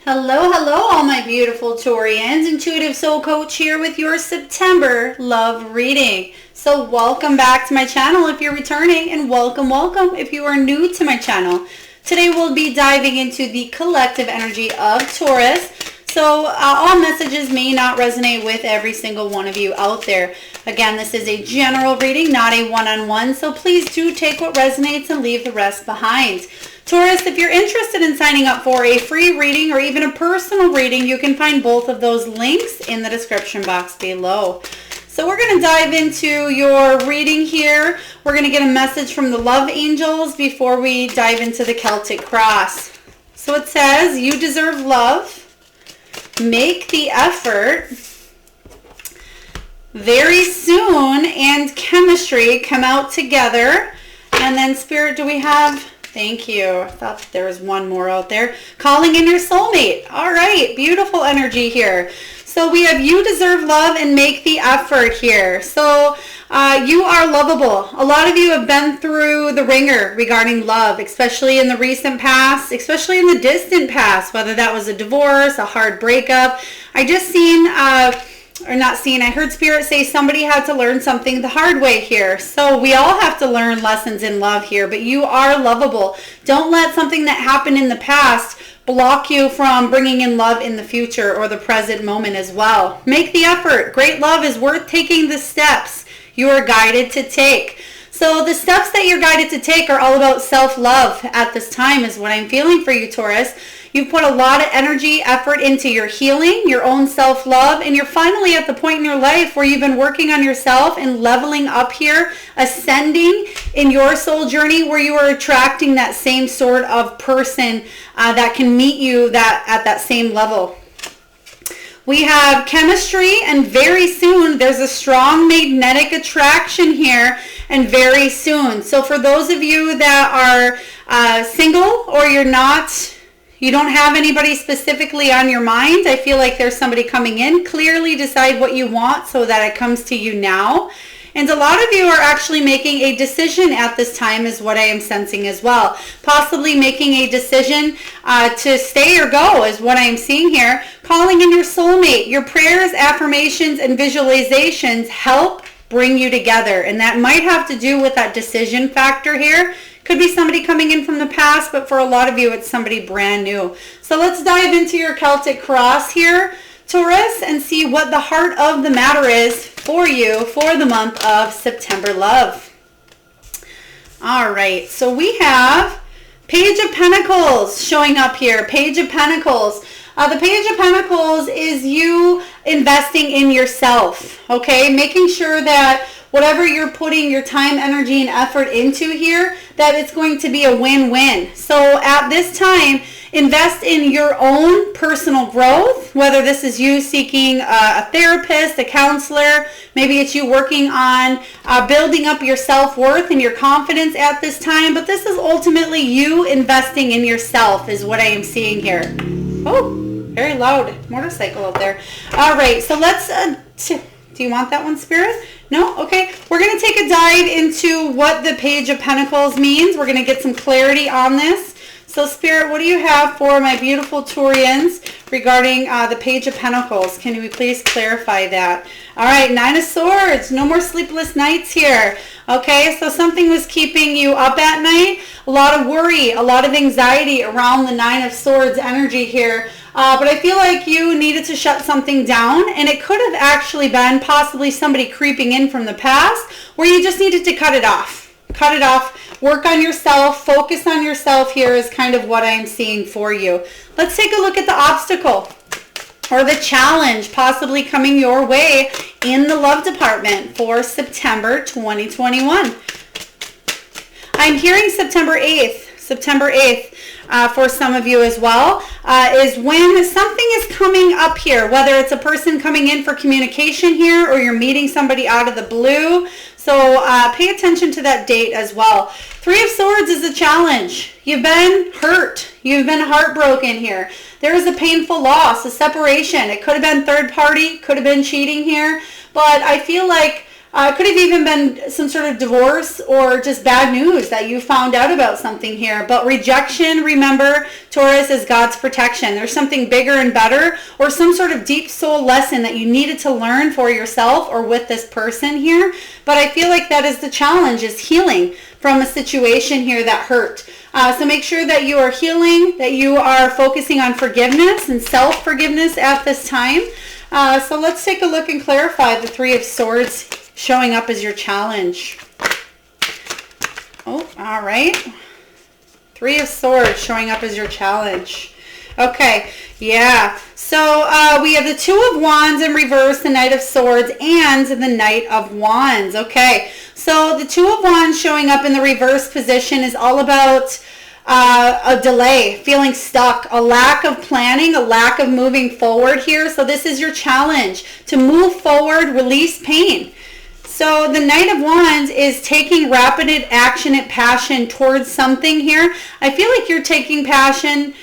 Hello, hello, all my beautiful Taurians. Intuitive Soul Coach here with your September love reading. So welcome back to my channel if you're returning, and welcome if you are new to my channel. Today we'll be diving into the collective energy of Taurus. So all messages may not resonate with every single one of you out there. Again, this is a general reading, not a one-on-one, so please do take what resonates and leave the rest behind. Taurus, if you're interested in signing up for a free reading or even a personal reading, you can find both of those links in the description box below. So we're going to dive into your reading here. We're going to get a message from the love angels before we dive into the Celtic cross. So it says, you deserve love. Make the effort. Very soon, and chemistry come out together. And then Spirit, do we have... Thank you. I thought there was one more out there. Calling in your soulmate. All right. Beautiful energy here. So we have you deserve love and make the effort here. So you are lovable. A lot of you have been through the ringer regarding love, especially in the recent past, especially in the distant past, whether that was a divorce, a hard breakup. I just seen... I heard Spirit say somebody had to learn something the hard way here. So we all have to learn lessons in love here, but you are lovable. Don't let something that happened in the past block you from bringing in love in the future or the present moment as well. Make the effort. Great love is worth taking the steps you are guided to take. So the steps that you're guided to take are all about self-love at this time is what I'm feeling for you, Taurus. You've put a lot of energy, effort into your healing, your own self-love, and you're finally at the point in your life where you've been working on yourself and leveling up here, ascending in your soul journey where you are attracting that same sort of person that can meet you at that same level. We have chemistry, and very soon there's a strong magnetic attraction here, and very soon. So for those of you that are single or you don't have anybody specifically on your mind, I feel like there's somebody coming in. Clearly decide what you want so that it comes to you now. And a lot of you are actually making a decision at this time is what I am sensing as well. Possibly making a decision to stay or go is what I am seeing here. Calling in your soulmate. Your prayers, affirmations, and visualizations help bring you together. And that might have to do with that decision factor here. Could be somebody coming in from the past, but for a lot of you, it's somebody brand new. So let's dive into your Celtic cross here, Taurus, and see what the heart of the matter is for you for the month of September love. All right, so we have Page of Pentacles showing up here. Page of Pentacles. The Page of Pentacles is you investing in yourself, okay? Making sure that whatever you're putting your time, energy, and effort into here, that it's going to be a win-win. So at this time, invest in your own personal growth, whether this is you seeking a therapist, a counselor, maybe it's you working on building up your self-worth and your confidence at this time, but this is ultimately you investing in yourself is what I am seeing here. Oh, very loud motorcycle out there. All right, so let's, do you want that one, Spirit? No? Okay. We're going to take a dive into what the Page of Pentacles means. We're going to get some clarity on this. So, Spirit, what do you have for my beautiful Taurians regarding the Page of Pentacles? Can we please clarify that? All right, Nine of Swords. No more sleepless nights here. Okay, so something was keeping you up at night. A lot of worry, a lot of anxiety around the Nine of Swords energy here. But I feel like you needed to shut something down, and it could have actually been possibly somebody creeping in from the past where you just needed to cut it off. Cut it off, work on yourself, focus on yourself here is kind of what I'm seeing for you. Let's take a look at the obstacle or the challenge possibly coming your way in the love department for September 2021. I'm hearing September 8th. September 8th. For some of you as well, is when something is coming up here, whether it's a person coming in for communication here or you're meeting somebody out of the blue. So pay attention to that date as well. Three of Swords is a challenge. You've been hurt. You've been heartbroken here. There is a painful loss, a separation. It could have been third party, could have been cheating here. But I feel like Could have even been some sort of divorce or just bad news that you found out about something here. But rejection, remember, Taurus, is God's protection. There's something bigger and better, or some sort of deep soul lesson that you needed to learn for yourself or with this person here. But I feel like that is the challenge, is healing from a situation here that hurt. So make sure that you are healing, that you are focusing on forgiveness and self-forgiveness at this time. So let's take a look and clarify the Three of Swords showing up as your challenge. Oh, all right. Three of Swords showing up as your challenge. Okay, yeah. So we have the Two of Wands in reverse, the Knight of Swords, and the Knight of Wands. Okay, so the Two of Wands showing up in the reverse position is all about a delay, feeling stuck, a lack of planning, a lack of moving forward here. So this is your challenge, to move forward, release pain. So the Knight of Wands is taking rapid action and passion towards something here. I feel like you're taking passion.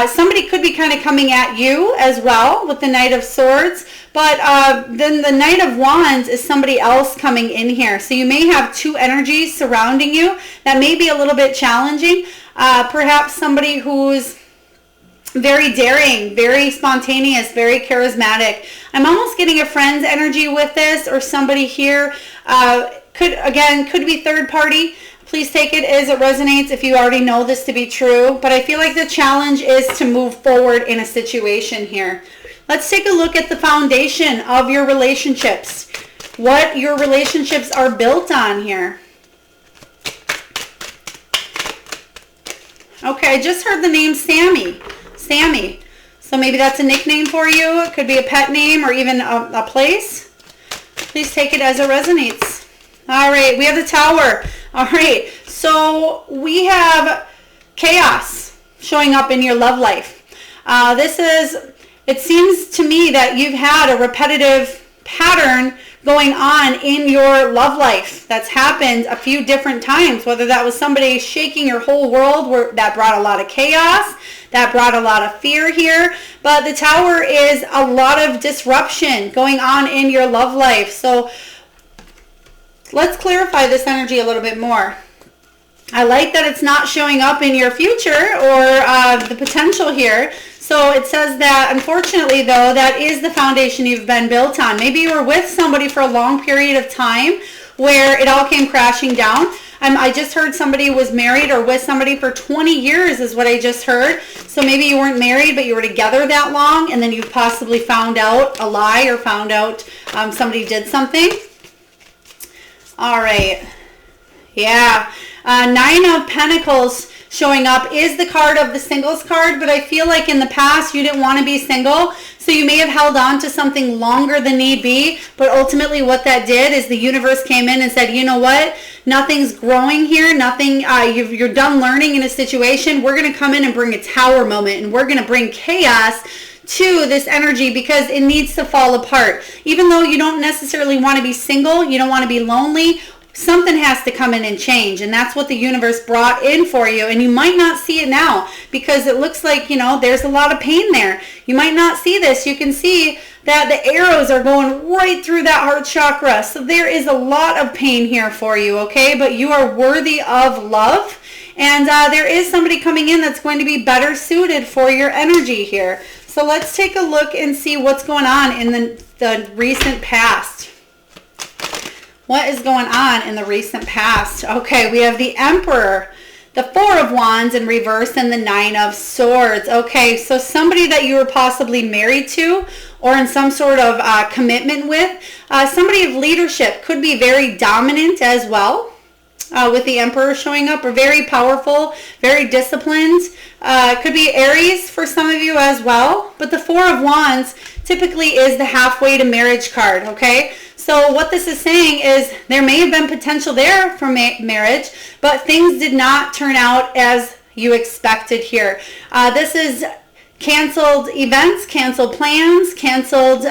Somebody could be kind of coming at you as well with the Knight of Swords, but then the Knight of Wands is somebody else coming in here. So you may have two energies surrounding you that may be a little bit challenging. Perhaps somebody who's very daring, very spontaneous, very charismatic. I'm almost getting a friend's energy with this, or somebody here could be third party. Please take it as it resonates if you already know this to be true. But I feel like the challenge is to move forward in a situation here. Let's take a look at the foundation of your relationships. What your relationships are built on here. Okay, I just heard the name Sammy. Sammy. So maybe that's a nickname for you. It could be a pet name or even a place. Please take it as it resonates. All right, we have the Tower. All right, so we have chaos showing up in your love life. It seems to me that you've had a repetitive pattern going on in your love life that's happened a few different times, whether that was somebody shaking your whole world, that brought a lot of chaos, that brought a lot of fear here. But the Tower is a lot of disruption going on in your love life. So let's clarify this energy a little bit more. I like that it's not showing up in your future or the potential here. So it says that, unfortunately, though, that is the foundation you've been built on. Maybe you were with somebody for a long period of time where it all came crashing down. I just heard somebody was married or with somebody for 20 years is what I just heard. So maybe you weren't married, but you were together that long, and then you possibly found out a lie or found out somebody did something. All right. Yeah. Nine of Pentacles showing up is the card of the singles card, but I feel like in the past you didn't want to be single, so you may have held on to something longer than need be, but ultimately what that did is the universe came in and said, you know what, nothing's growing here, nothing, you're done learning in a situation, we're going to come in and bring a Tower moment, and we're going to bring chaos to this energy because it needs to fall apart. Even though you don't necessarily want to be single, you don't want to be lonely, something has to come in and change, and that's what the universe brought in for you. And you might not see it now because it looks like, there's a lot of pain there. You might not see this. You can see that the arrows are going right through that heart chakra. So there is a lot of pain here for you, okay? But you are worthy of love, and there is somebody coming in that's going to be better suited for your energy here. So let's take a look and see what's going on in the recent past. What is going on in the recent past? Okay, we have the Emperor, the Four of Wands in reverse, and the Nine of Swords. Okay, so somebody that you were possibly married to or in some sort of commitment with, somebody of leadership, could be very dominant as well. With the Emperor showing up, or very powerful, very disciplined. Could be Aries for some of you as well. But the Four of Wands typically is the halfway to marriage card, okay? So what this is saying is there may have been potential there for marriage, but things did not turn out as you expected here. This is canceled events, canceled plans, canceled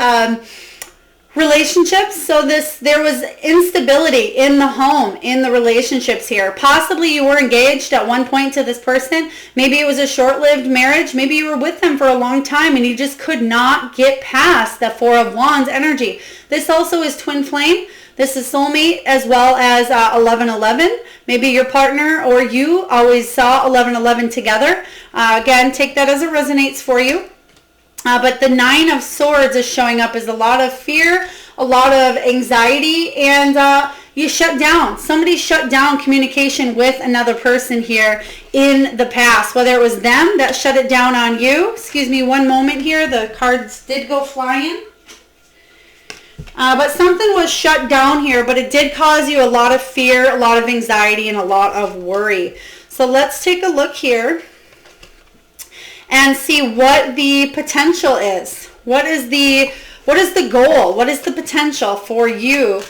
relationships. So there was instability in the home, in the relationships here. Possibly you were engaged at one point to this person. Maybe it was a short-lived marriage. Maybe you were with them for a long time and you just could not get past the Four of Wands energy. This also is twin flame. This is soulmate as well as 1111. Maybe your partner or you always saw 1111 together. Again, take that as it resonates for you. But the Nine of Swords is showing up as a lot of fear, a lot of anxiety, and you shut down. Somebody shut down communication with another person here in the past, whether it was them that shut it down on you. Excuse me one moment here. The cards did go flying. But something was shut down here, but it did cause you a lot of fear, a lot of anxiety, and a lot of worry. So let's take a look here and see what the potential is. What is the goal? What is the potential for you,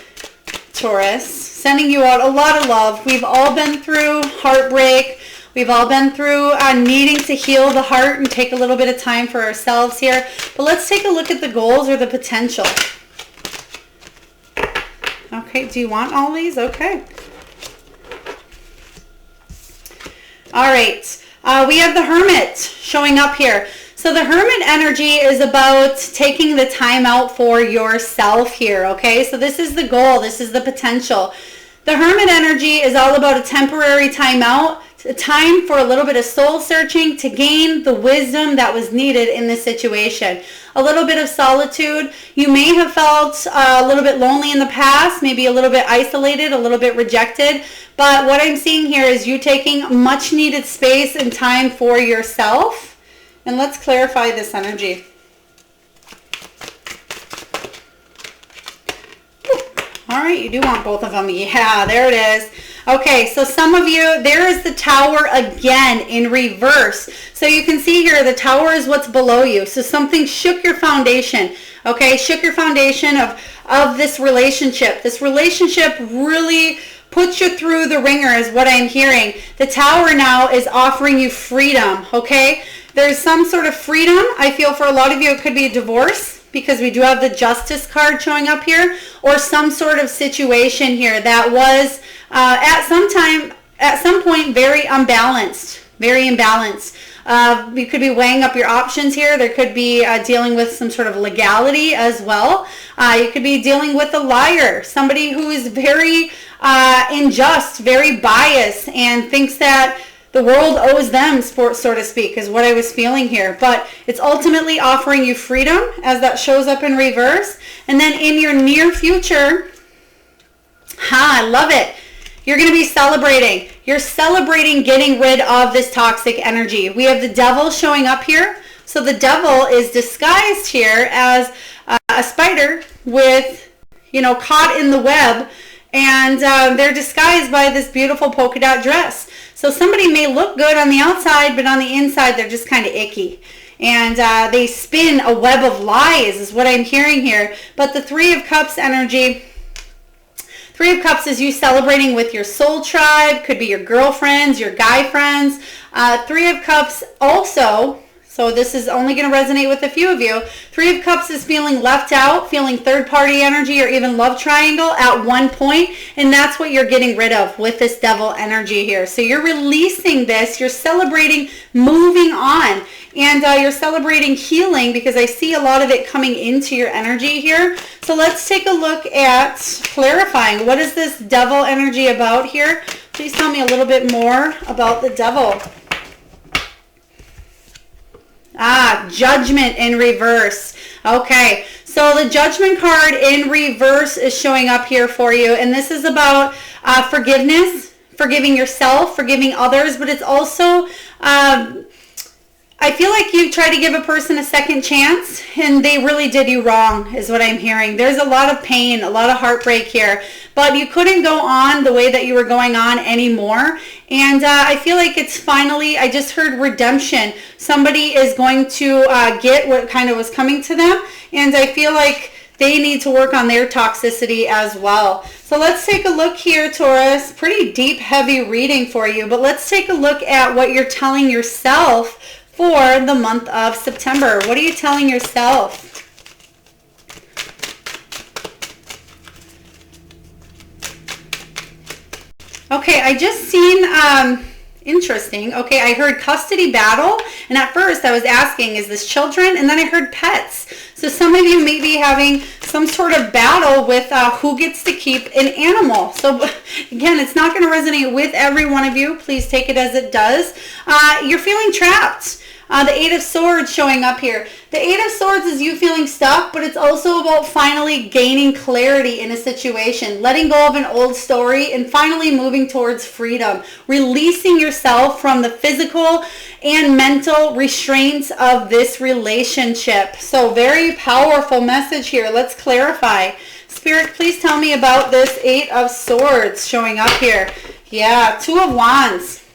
Taurus? Sending you out a lot of love. We've all been through heartbreak. We've all been through needing to heal the heart and take a little bit of time for ourselves here. But let's take a look at the goals or the potential. Okay, do you want all these? Okay. All right. We have the Hermit showing up here. So the Hermit energy is about taking the time out for yourself here, okay? So this is the goal. This is the potential. The Hermit energy is all about a temporary time out, a time for a little bit of soul searching to gain the wisdom that was needed in this situation. A little bit of solitude. You may have felt a little bit lonely in the past, maybe a little bit isolated, a little bit rejected. But what I'm seeing here is you taking much needed space and time for yourself. And let's clarify this energy. All right, you do want both of them. Yeah, there it is. Okay, so some of you, there is the Tower again in reverse. So you can see here, the Tower is what's below you. So something shook your foundation, okay? Shook your foundation of this relationship. This relationship really puts you through the ringer is what I'm hearing. The Tower now is offering you freedom, okay? There's some sort of freedom. I feel for a lot of you it could be a divorce, because we do have the Justice card showing up here, or some sort of situation here that was at some point very imbalanced. You could be weighing up your options here. There could be dealing with some sort of legality as well. You could be dealing with a liar, somebody who is very unjust, very biased, and thinks that the world owes them, so to speak, is what I was feeling here. But it's ultimately offering you freedom as that shows up in reverse. And then in your near future, I love it. You're going to be celebrating. You're celebrating getting rid of this toxic energy. We have the Devil showing up here. So the Devil is disguised here as a spider with, caught in the web. And they're disguised by this beautiful polka dot dress. So somebody may look good on the outside, but on the inside, they're just kind of icky. And they spin a web of lies is what I'm hearing here. But the Three of Cups energy, Three of Cups is you celebrating with your soul tribe. Could be your girlfriends, your guy friends. Three of Cups also, so this is only going to resonate with a few of you. Three of Cups is feeling left out, feeling third-party energy or even love triangle at one point, and that's what you're getting rid of with this Devil energy here. So you're releasing this, you're celebrating moving on, and you're celebrating healing because I see a lot of it coming into your energy here. So let's take a look at clarifying. What is this Devil energy about here? Please tell me a little bit more about the Devil. Judgment in reverse. Okay, so the Judgment card in reverse is showing up here for you, and this is about forgiveness, forgiving yourself, forgiving others, but it's also I feel like you try to give a person a second chance and they really did you wrong is what I'm hearing. There's a lot of pain, a lot of heartbreak here, but you couldn't go on the way that you were going on anymore. And I feel like it's finally, I just heard redemption. Somebody is going to get what kind of was coming to them. And I feel like they need to work on their toxicity as well. So let's take a look here, Taurus. Pretty deep, heavy reading for you. But let's take a look at what you're telling yourself for the month of September. What are you telling yourself? Okay, I just seen, interesting. Okay, I heard custody battle, and at first I was asking, is this children? And then I heard pets. So some of you may be having some sort of battle with who gets to keep an animal. So again, it's not going to resonate with every one of you. Please take it as it does. You're feeling trapped. The Eight of Swords showing up here. The Eight of Swords is you feeling stuck, but it's also about finally gaining clarity in a situation, letting go of an old story, and finally moving towards freedom, releasing yourself from the physical and mental restraints of this relationship. So very powerful message here. Let's clarify. Spirit, please tell me about this Eight of Swords showing up here. Yeah, Two of Wands.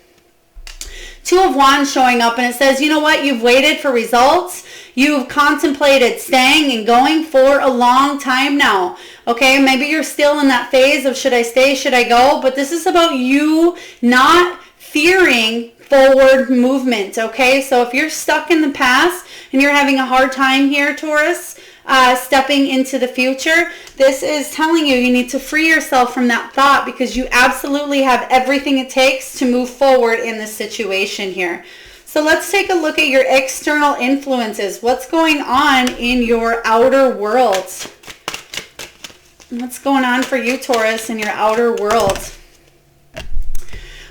Two of Wands showing up, and it says, you know what? You've waited for results. You've contemplated staying and going for a long time now. Okay, maybe you're still in that phase of should I stay, should I go? But this is about you not fearing forward movement. Okay, so if you're stuck in the past and you're having a hard time here, Taurus, stepping into the future, this is telling you need to free yourself from that thought, because you absolutely have everything it takes to move forward in this situation here. So let's take a look at your external influences. What's going on in your outer world? What's going on for you, Taurus, in your outer world?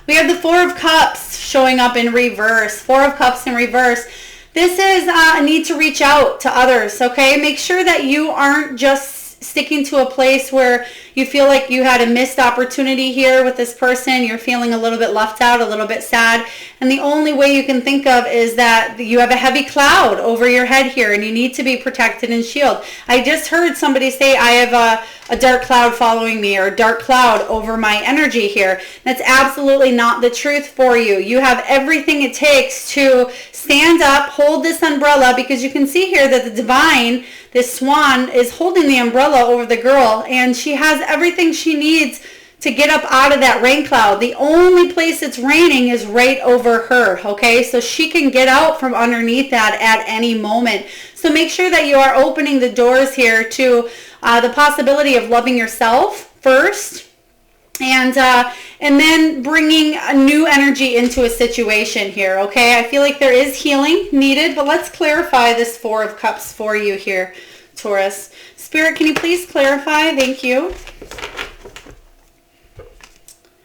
We have the Four of Cups showing up in reverse. Four of Cups in reverse. This is a need to reach out to others, okay? Make sure that you aren't just sticking to a place where you feel like you had a missed opportunity here with this person. You're feeling a little bit left out, a little bit sad. And the only way you can think of is that you have a heavy cloud over your head here and you need to be protected and shielded. I just heard somebody say, I have a dark cloud following me, or a dark cloud over my energy here. That's absolutely not the truth for you. You have everything it takes to stand up, hold this umbrella, because you can see here that the divine, this swan, is holding the umbrella over the girl, and she has everything she needs to get up out of that rain cloud. The only place it's raining is right over her, okay? So she can get out from underneath that at any moment. So make sure that you are opening the doors here to the possibility of loving yourself first, and then bringing a new energy into a situation here, okay? I feel like there is healing needed, but let's clarify this Four of Cups for you here, Taurus. Spirit, can you please clarify? Thank you.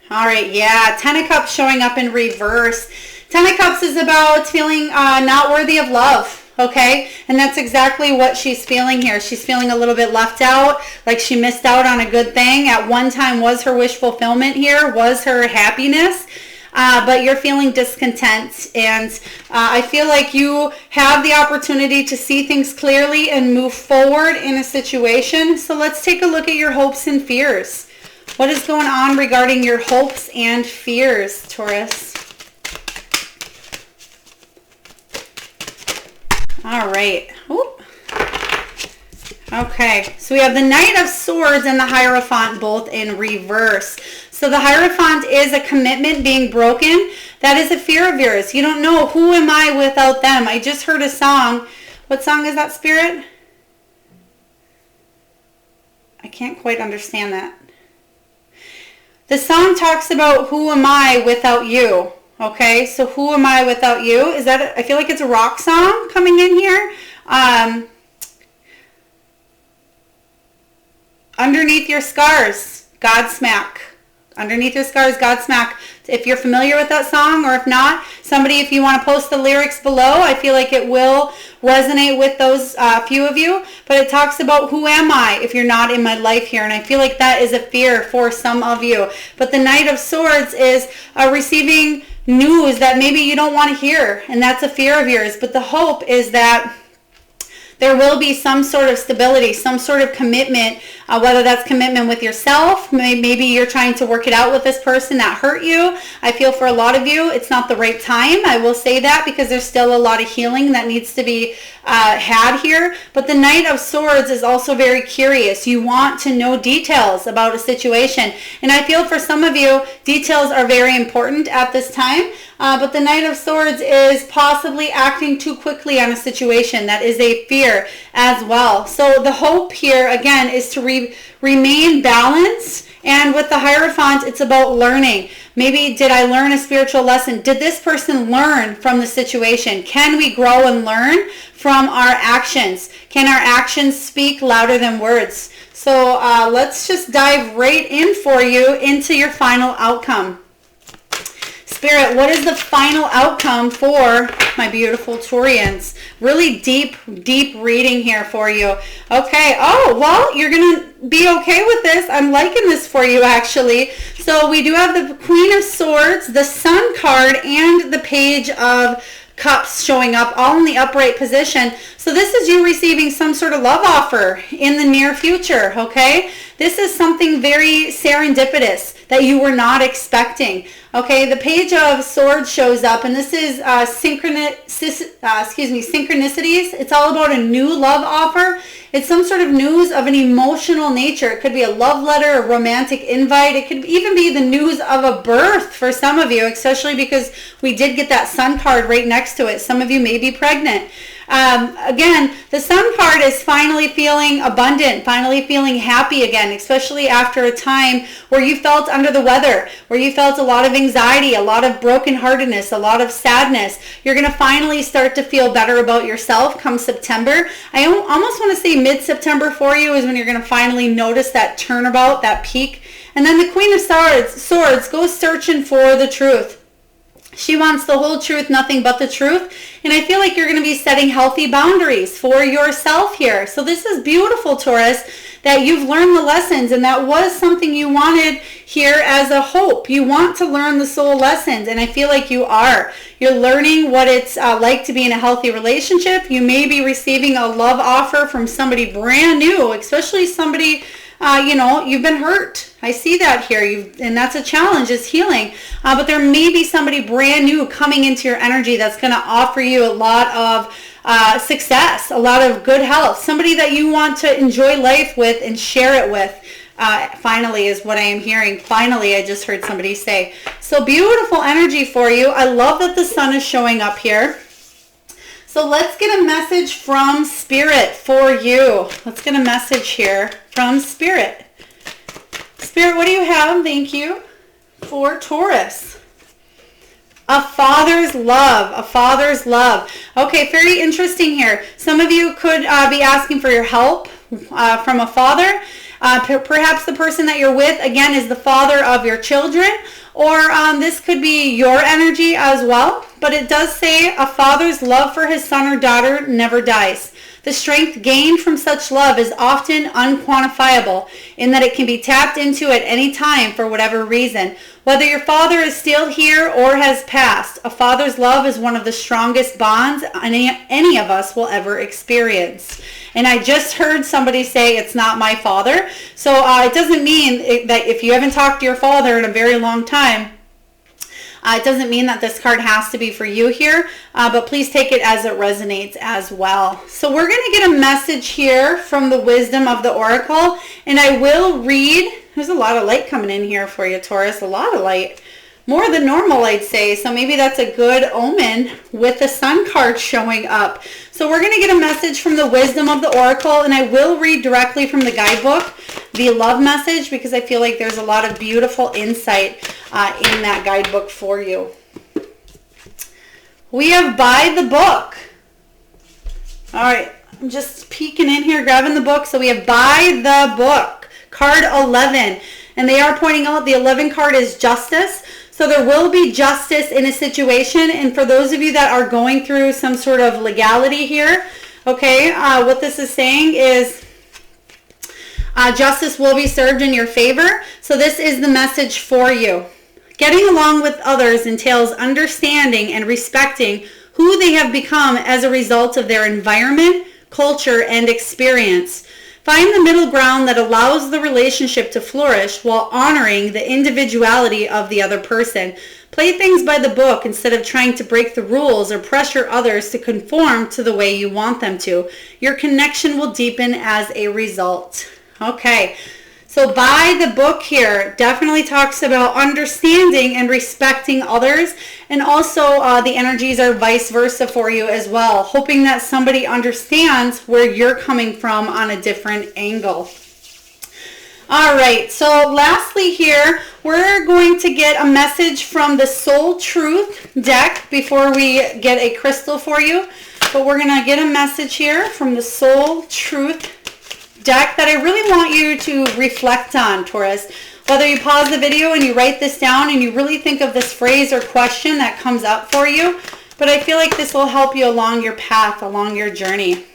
All right, yeah, Ten of Cups showing up in reverse. Ten of Cups is about feeling not worthy of love. Okay, and that's exactly what she's feeling here. She's feeling a little bit left out, like she missed out on a good thing. At one time was her wish fulfillment here, was her happiness, but you're feeling discontent. And I feel like you have the opportunity to see things clearly and move forward in a situation. So let's take a look at your hopes and fears. What is going on regarding your hopes and fears, Taurus? All right. Oop. Okay, so we have the Knight of Swords and the Hierophant both in reverse. So the Hierophant is a commitment being broken. That is a fear of yours. You don't know, who am I without them? I just heard a song. What song is that, Spirit? I can't quite understand that. The song talks about who am I without you. Okay, so who am I without you? Is that, I feel like it's a rock song coming in here. Underneath your scars, Godsmack. Underneath your scars, Godsmack. If you're familiar with that song, or if not, somebody, if you want to post the lyrics below, I feel like it will resonate with those few of you. But it talks about who am I if you're not in my life here. And I feel like that is a fear for some of you. But the Knight of Swords is receiving news that maybe you don't want to hear, and that's a fear of yours. But the hope is that there will be some sort of stability, some sort of commitment, whether that's commitment with yourself. Maybe you're trying to work it out with this person that hurt you. I feel for a lot of you, it's not the right time. I will say that, because there's still a lot of healing that needs to be had here. But the Knight of Swords is also very curious. You want to know details about a situation. And I feel for some of you, details are very important at this time. But the Knight of Swords is possibly acting too quickly on a situation. That is a fear as well. So the hope here, again, is to remain balanced. And with the Hierophant, it's about learning. Maybe, did I learn a spiritual lesson? Did this person learn from the situation? Can we grow and learn from our actions? Can our actions speak louder than words? So let's just dive right in for you into your final outcome. Spirit, what is the final outcome for my beautiful Taurians? Really deep reading here for you. Okay. Oh, well, you're going to be okay with this. I'm liking this for you, actually. So we do have the Queen of Swords, the Sun card, and the Page of Cups showing up all in the upright position. So this is you receiving some sort of love offer in the near future, okay? This is something very serendipitous that you were not expecting. Okay, the Page of Swords shows up, and this is synchronicities. It's all about a new love offer. It's some sort of news of an emotional nature. It could be a love letter, a romantic invite. It could even be the news of a birth for some of you, especially because we did get that Sun card right next to it. Some of you may be pregnant. Again, the Sun card is finally feeling abundant, finally feeling happy again, especially after a time where you felt under the weather, where you felt a lot of anxiety, a lot of brokenheartedness, a lot of sadness. You're going to finally start to feel better about yourself come September. I almost want to say mid-September for you is when you're going to finally notice that turnabout, that peak. And then the Queen of Swords goes searching for the truth. She wants the whole truth, nothing but the truth. And I feel like you're going to be setting healthy boundaries for yourself here. So this is beautiful, Taurus, that you've learned the lessons, and that was something you wanted here as a hope. You want to learn the soul lessons, and I feel like you are. You're learning what it's like to be in a healthy relationship. You may be receiving a love offer from somebody brand new, especially somebody you've been hurt. I see that here. And that's a challenge, is healing. But there may be somebody brand new coming into your energy that's going to offer you a lot of success, a lot of good health, somebody that you want to enjoy life with and share it with. Finally is what I am hearing. Finally, I just heard somebody say. So beautiful energy for you. I love that the Sun is showing up here. So let's get a message from Spirit for you. Let's get a message here from Spirit. Spirit, what do you have? Thank you. For Taurus. A father's love. A father's love. Okay, very interesting here. Some of you could be asking for your help from a father. Perhaps the person that you're with, again, is the father of your children. Or this could be your energy as well. But it does say a father's love for his son or daughter never dies. The strength gained from such love is often unquantifiable in that it can be tapped into at any time for whatever reason. Whether your father is still here or has passed, a father's love is one of the strongest bonds any of us will ever experience. And I just heard somebody say it's not my father. So it doesn't mean that if you haven't talked to your father in a very long time, it doesn't mean that this card has to be for you here, but please take it as it resonates as well. So we're going to get a message here from the wisdom of the Oracle, and I will read. There's a lot of light coming in here for you, Taurus, a lot of light. More than normal, I'd say. So maybe that's a good omen with the Sun card showing up. So we're going to get a message from the wisdom of the Oracle, and I will read directly from the guidebook, the love message, because I feel like there's a lot of beautiful insight in that guidebook for you. We have By the Book. All right, I'm just peeking in here, grabbing the book. So we have By the Book, card 11. And they are pointing out the 11 card is justice. So there will be justice in a situation. And for those of you that are going through some sort of legality here, okay, what this is saying is justice will be served in your favor. So this is the message for you. Getting along with others entails understanding and respecting who they have become as a result of their environment, culture, and experience. Find the middle ground that allows the relationship to flourish while honoring the individuality of the other person. Play things by the book instead of trying to break the rules or pressure others to conform to the way you want them to. Your connection will deepen as a result. Okay, so By the Book here definitely talks about understanding and respecting others, and also the energies are vice versa for you as well, hoping that somebody understands where you're coming from on a different angle. All right, so lastly here, we're going to get a message from the Soul Truth deck before we get a crystal for you. But we're going to get a message here from the Soul Truth deck that I really want you to reflect on, Taurus. Whether you pause the video and you write this down and you really think of this phrase or question that comes up for you, but I feel like this will help you along your path, along your journey.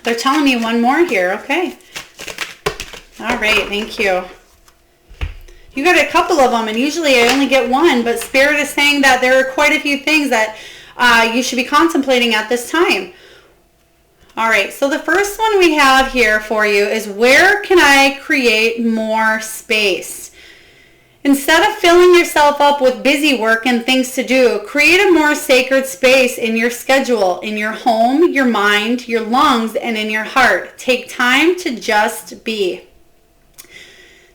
They're telling me one more here, okay. All right, thank you. You got a couple of them, and usually I only get one, but Spirit is saying that there are quite a few things that you should be contemplating at this time. All right, so the first one we have here for you is, where can I create more space? Instead of filling yourself up with busy work and things to do, create a more sacred space in your schedule, in your home, your mind, your lungs, and in your heart. Take time to just be.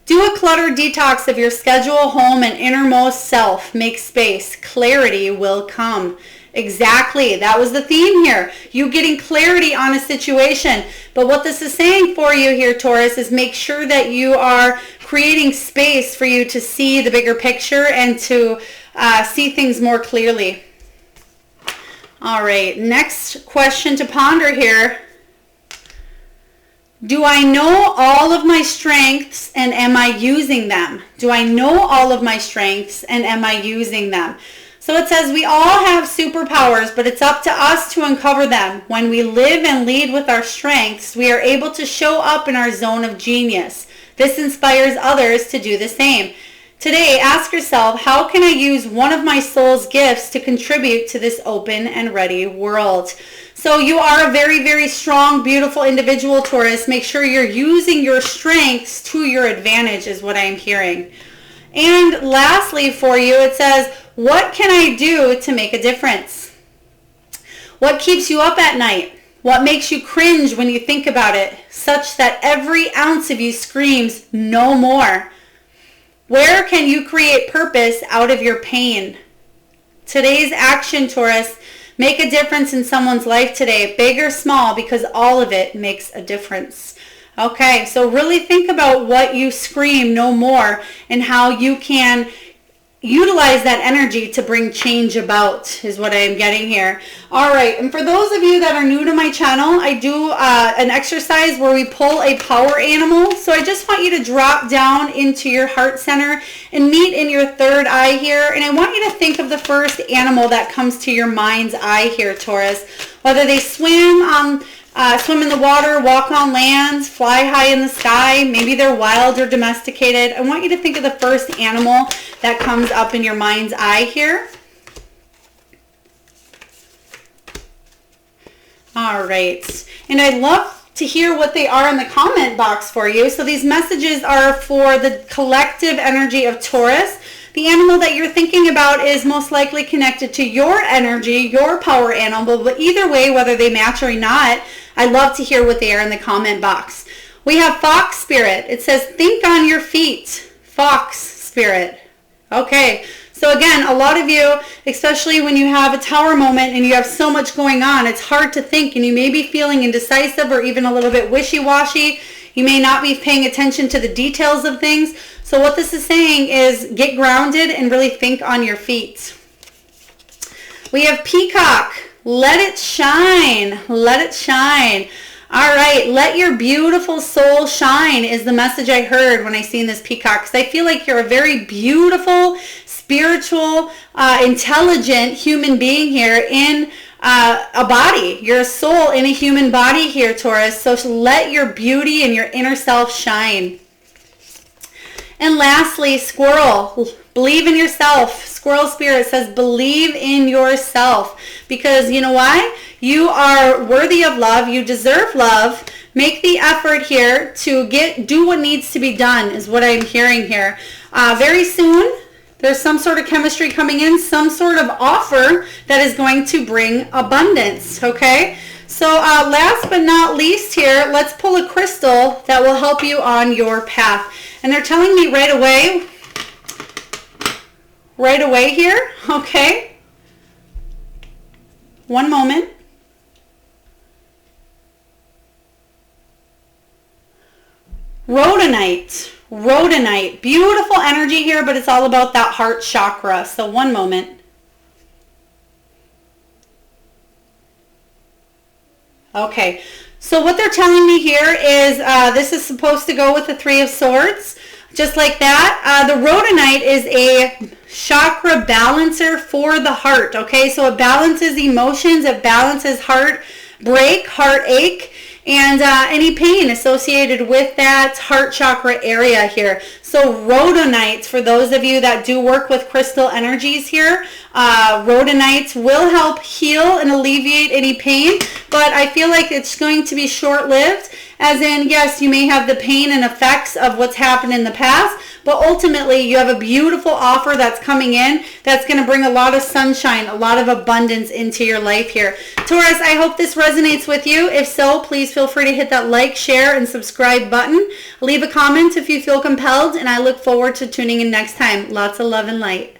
Do a clutter detox of your schedule, home, and innermost self. Make space. Clarity will come. Exactly. That was the theme here. You getting clarity on a situation. But what this is saying for you here, Taurus, is make sure that you are creating space for you to see the bigger picture and to see things more clearly. All right. Next question to ponder here. Do I know all of my strengths and am I using them? Do I know all of my strengths and am I using them? So it says we all have superpowers, but it's up to us to uncover them. When we live and lead with our strengths, we are able to show up in our zone of genius. This inspires others to do the same. Today, ask yourself, how can I use one of my soul's gifts to contribute to this open and ready world? So you are a very, very strong, beautiful individual, Taurus. Make sure you're using your strengths to your advantage is what I'm hearing. And lastly for you, it says, what can I do to make a difference? What keeps you up at night? What makes you cringe when you think about it, such that every ounce of you screams, no more? Where can you create purpose out of your pain? Today's action, Taurus, make a difference in someone's life today, big or small, because all of it makes a difference. Okay, so really think about what you scream no more and how you can utilize that energy to bring change about is what I am getting here. All right, and for those of you that are new to my channel, I do an exercise where we pull a power animal. So I just want you to drop down into your heart center and meet in your third eye here. And I want you to think of the first animal that comes to your mind's eye here, Taurus. Whether they swim in the water, walk on land, fly high in the sky, maybe they're wild or domesticated. I want you to think of the first animal that comes up in your mind's eye here. All right. And I'd love to hear what they are in the comment box for you. So these messages are for the collective energy of Taurus. The animal that you're thinking about is most likely connected to your energy, your power animal, but either way, whether they match or not, I'd love to hear what they are in the comment box. We have Fox Spirit. It says, think on your feet. Fox Spirit. Okay, so again, a lot of you, especially when you have a tower moment and you have so much going on, it's hard to think and you may be feeling indecisive or even a little bit wishy-washy. You may not be paying attention to the details of things. So what this is saying is get grounded and really think on your feet. We have Peacock. Let it shine. Let it shine. All right. Let your beautiful soul shine is the message I heard when I seen this peacock. Because I feel like you're a very beautiful, spiritual, intelligent human being here in a body. You're a soul in a human body here, Taurus. So let your beauty and your inner self shine. And lastly, Squirrel. Believe in yourself. Squirrel Spirit says believe in yourself. Because you know why? You are worthy of love. You deserve love. Make the effort here to do what needs to be done is what I'm hearing here. Very soon, there's some sort of chemistry coming in, some sort of offer that is going to bring abundance, okay? So last but not least here, let's pull a crystal that will help you on your path. And they're telling me right away here, okay? One moment. Rhodonite. Rhodonite. Beautiful energy here, but it's all about that heart chakra. So one moment. Okay. So what they're telling me here is this is supposed to go with the Three of Swords. Just like that. The rhodonite is a chakra balancer for the heart. Okay. So it balances emotions. It balances heartbreak, heartache, and any pain associated with that heart chakra area here. So rhodonites, for those of you that do work with crystal energies here, rhodonites will help heal and alleviate any pain, but I feel like it's going to be short-lived, as in, yes, you may have the pain and effects of what's happened in the past, but ultimately you have a beautiful offer that's coming in that's going to bring a lot of sunshine, a lot of abundance into your life here. Taurus, I hope this resonates with you. If so, please feel free to hit that like, share, and subscribe button. Leave a comment if you feel compelled, and I look forward to tuning in next time. Lots of love and light.